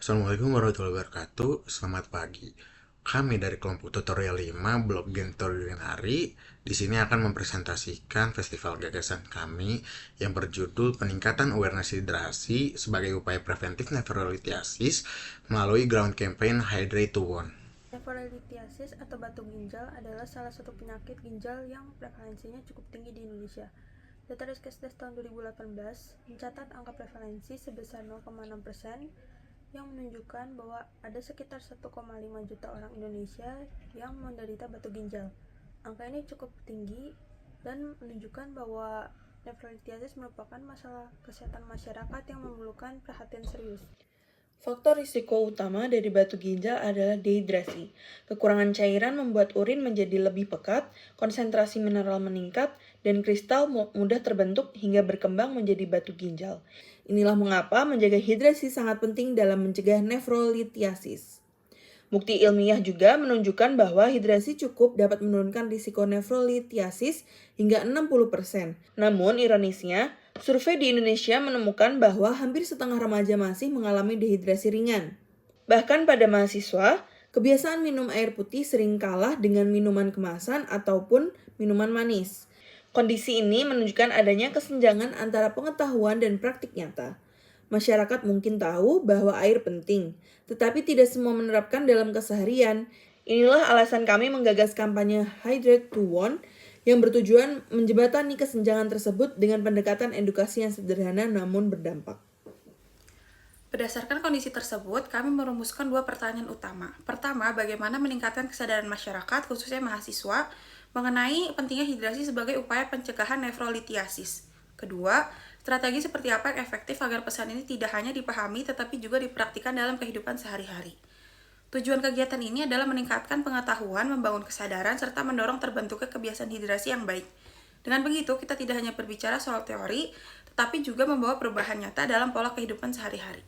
Assalamualaikum warahmatullahi wabarakatuh. Selamat pagi. Kami dari kelompok tutorial 5 Blog Gentorinari di sini akan mempresentasikan festival gagasan kami yang berjudul Peningkatan Awareness Hidrasi sebagai upaya preventif nefrolitiasis melalui ground campaign Hydrate to One. Nefrolitiasis atau batu ginjal adalah salah satu penyakit ginjal yang prevalensinya cukup tinggi di Indonesia. Data Riskesdas tahun 2018 mencatat angka prevalensi sebesar 0,6%, yang menunjukkan bahwa ada sekitar 1,5 juta orang Indonesia yang menderita batu ginjal. Angka ini cukup tinggi dan menunjukkan bahwa nefrolitiasis merupakan masalah kesehatan masyarakat yang memerlukan perhatian serius. Faktor risiko utama dari batu ginjal adalah dehidrasi. Kekurangan cairan membuat urin menjadi lebih pekat, konsentrasi mineral meningkat, dan kristal mudah terbentuk hingga berkembang menjadi batu ginjal. Inilah mengapa menjaga hidrasi sangat penting dalam mencegah nefrolitiasis. Bukti ilmiah juga menunjukkan bahwa hidrasi cukup dapat menurunkan risiko nefrolitiasis hingga 60%. Namun ironisnya, survei di Indonesia menemukan bahwa hampir setengah remaja masih mengalami dehidrasi ringan. Bahkan pada mahasiswa, kebiasaan minum air putih sering kalah dengan minuman kemasan ataupun minuman manis. Kondisi ini menunjukkan adanya kesenjangan antara pengetahuan dan praktik nyata. Masyarakat mungkin tahu bahwa air penting, tetapi tidak semua menerapkan dalam keseharian. Inilah alasan kami menggagas kampanye Hydrate to One yang bertujuan menjembatani kesenjangan tersebut dengan pendekatan edukasi yang sederhana namun berdampak. Berdasarkan kondisi tersebut, kami merumuskan dua pertanyaan utama. Pertama, bagaimana meningkatkan kesadaran masyarakat, khususnya mahasiswa, mengenai pentingnya hidrasi sebagai upaya pencegahan nefrolitiasis. Kedua, strategi seperti apa yang efektif agar pesan ini tidak hanya dipahami tetapi juga dipraktikkan dalam kehidupan sehari-hari. Tujuan kegiatan ini adalah meningkatkan pengetahuan, membangun kesadaran, serta mendorong terbentuknya kebiasaan hidrasi yang baik. Dengan begitu, kita tidak hanya berbicara soal teori, tetapi juga membawa perubahan nyata dalam pola kehidupan sehari-hari.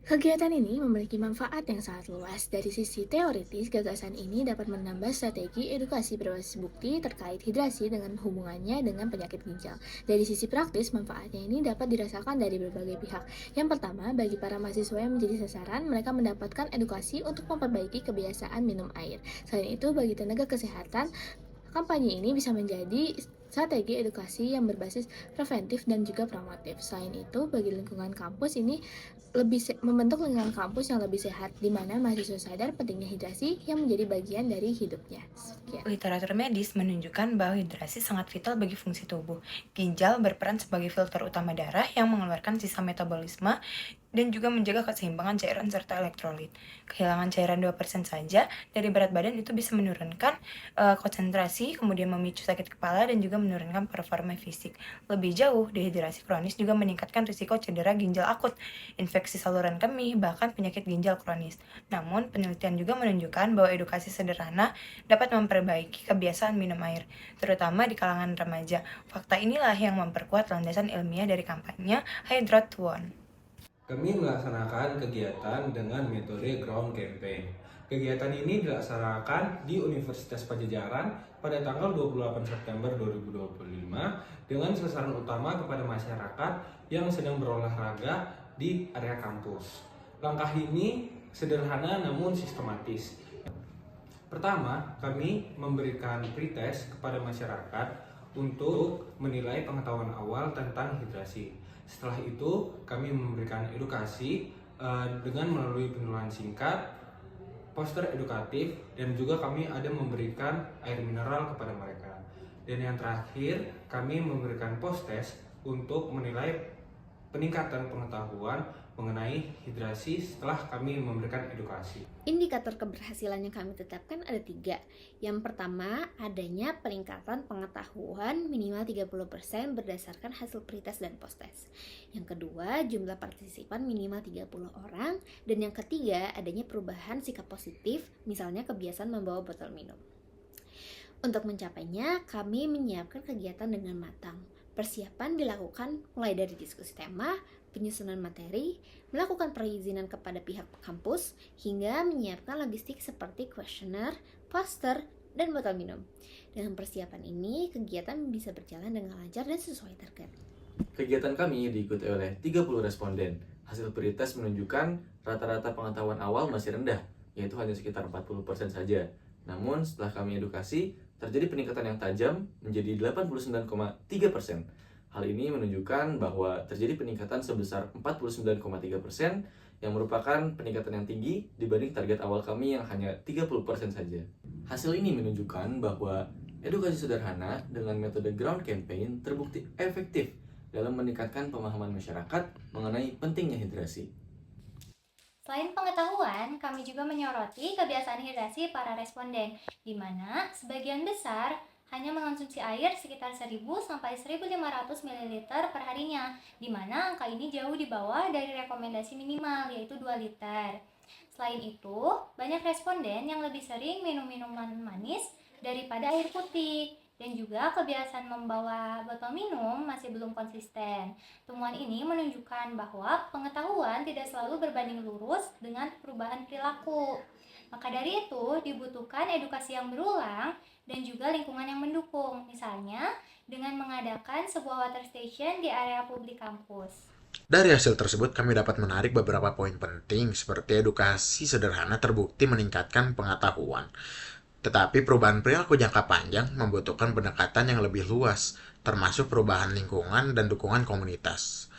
Kegiatan ini memiliki manfaat yang sangat luas. Dari sisi teoritis, gagasan ini dapat menambah strategi edukasi berbasis bukti terkait hidrasi dengan hubungannya dengan penyakit ginjal. Dari sisi praktis, manfaatnya ini dapat dirasakan dari berbagai pihak. Yang pertama, bagi para mahasiswa yang menjadi sasaran, mereka mendapatkan edukasi untuk memperbaiki kebiasaan minum air. Selain itu, bagi tenaga kesehatan, kampanye ini bisa menjadi strategi edukasi yang berbasis preventif dan juga promotif. Selain itu, bagi lingkungan kampus ini membentuk lingkungan kampus yang lebih sehat, di mana mahasiswa sadar pentingnya hidrasi yang menjadi bagian dari hidupnya. Sekian. Literatur medis menunjukkan bahwa hidrasi sangat vital bagi fungsi tubuh. Ginjal berperan sebagai filter utama darah yang mengeluarkan sisa metabolisme dan juga menjaga keseimbangan cairan serta elektrolit. Kehilangan cairan 2% saja dari berat badan itu bisa menurunkan konsentrasi, kemudian memicu sakit kepala dan juga menurunkan performa fisik. Lebih jauh, dehidrasi kronis juga meningkatkan risiko cedera ginjal akut, infeksi saluran kemih, bahkan penyakit ginjal kronis. Namun, penelitian juga menunjukkan bahwa edukasi sederhana dapat memperbaiki kebiasaan minum air, terutama di kalangan remaja. Fakta inilah yang memperkuat landasan ilmiah dari kampanye Hydrate to One. Kami melaksanakan kegiatan dengan metode ground campaign. Kegiatan ini dilaksanakan di Universitas Padjadjaran pada tanggal 28 September 2025 dengan sasaran utama kepada masyarakat yang sedang berolahraga di area kampus. Langkah ini sederhana namun sistematis. Pertama, kami memberikan pretest kepada masyarakat untuk menilai pengetahuan awal tentang hidrasi. Setelah itu, kami memberikan edukasi dengan melalui penulisan singkat, poster edukatif, dan juga kami ada memberikan air mineral kepada mereka. Dan yang terakhir, kami memberikan post-test untuk menilai peningkatan pengetahuan mengenai hidrasi setelah kami memberikan edukasi. Indikator keberhasilan yang kami tetapkan ada 3. Yang pertama, adanya peningkatan pengetahuan minimal 30% berdasarkan hasil pretest dan post-test. Yang kedua, jumlah partisipan minimal 30 orang. Dan yang ketiga, adanya perubahan sikap positif, misalnya kebiasaan membawa botol minum. Untuk mencapainya, kami menyiapkan kegiatan dengan matang. Persiapan dilakukan mulai dari diskusi tema, penyusunan materi, melakukan perizinan kepada pihak kampus, hingga menyiapkan logistik seperti kuesioner, poster, dan botol minum. Dengan persiapan ini, kegiatan bisa berjalan dengan lancar dan sesuai target. Kegiatan kami diikuti oleh 30 responden Hasil pretest menunjukkan rata-rata pengetahuan awal masih rendah, yaitu hanya sekitar 40% saja. Namun setelah kami edukasi, terjadi peningkatan yang tajam menjadi 89,3%. Hal ini menunjukkan bahwa terjadi peningkatan sebesar 49,3% yang merupakan peningkatan yang tinggi dibanding target awal kami yang hanya 30% saja. Hasil ini menunjukkan bahwa edukasi sederhana dengan metode ground campaign terbukti efektif dalam meningkatkan pemahaman masyarakat mengenai pentingnya hidrasi. Selain pengetahuan, kami juga menyoroti kebiasaan hidrasi para responden, di mana sebagian besar hanya mengonsumsi air sekitar 1000 sampai 1500 ml per harinya, di mana angka ini jauh di bawah dari rekomendasi minimal, yaitu 2 liter. Selain itu, banyak responden yang lebih sering minum minuman manis daripada air putih, dan juga kebiasaan membawa botol minum masih belum konsisten. Temuan ini menunjukkan bahwa pengetahuan tidak selalu berbanding lurus dengan perubahan perilaku. Maka dari itu, dibutuhkan edukasi yang berulang dan juga lingkungan yang mendukung, misalnya dengan mengadakan sebuah water station di area publik kampus. Dari hasil tersebut, kami dapat menarik beberapa poin penting seperti edukasi sederhana terbukti meningkatkan pengetahuan. Tetapi perubahan perilaku jangka panjang membutuhkan pendekatan yang lebih luas, termasuk perubahan lingkungan dan dukungan komunitas.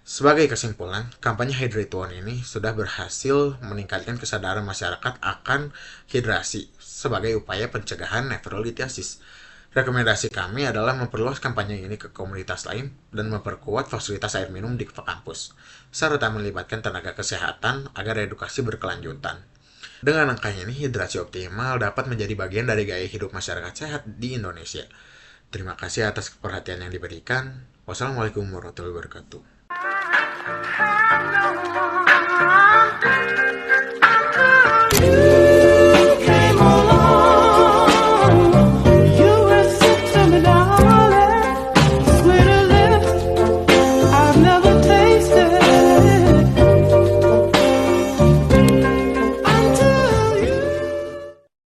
Sebagai kesimpulan, kampanye Hydrate One ini sudah berhasil meningkatkan kesadaran masyarakat akan hidrasi sebagai upaya pencegahan nefrolitiasis. Rekomendasi kami adalah memperluas kampanye ini ke komunitas lain dan memperkuat fasilitas air minum di kampus, serta melibatkan tenaga kesehatan agar edukasi berkelanjutan. Dengan angka ini, hidrasi optimal dapat menjadi bagian dari gaya hidup masyarakat sehat di Indonesia. Terima kasih atas perhatian yang diberikan. Wassalamualaikum warahmatullahi wabarakatuh.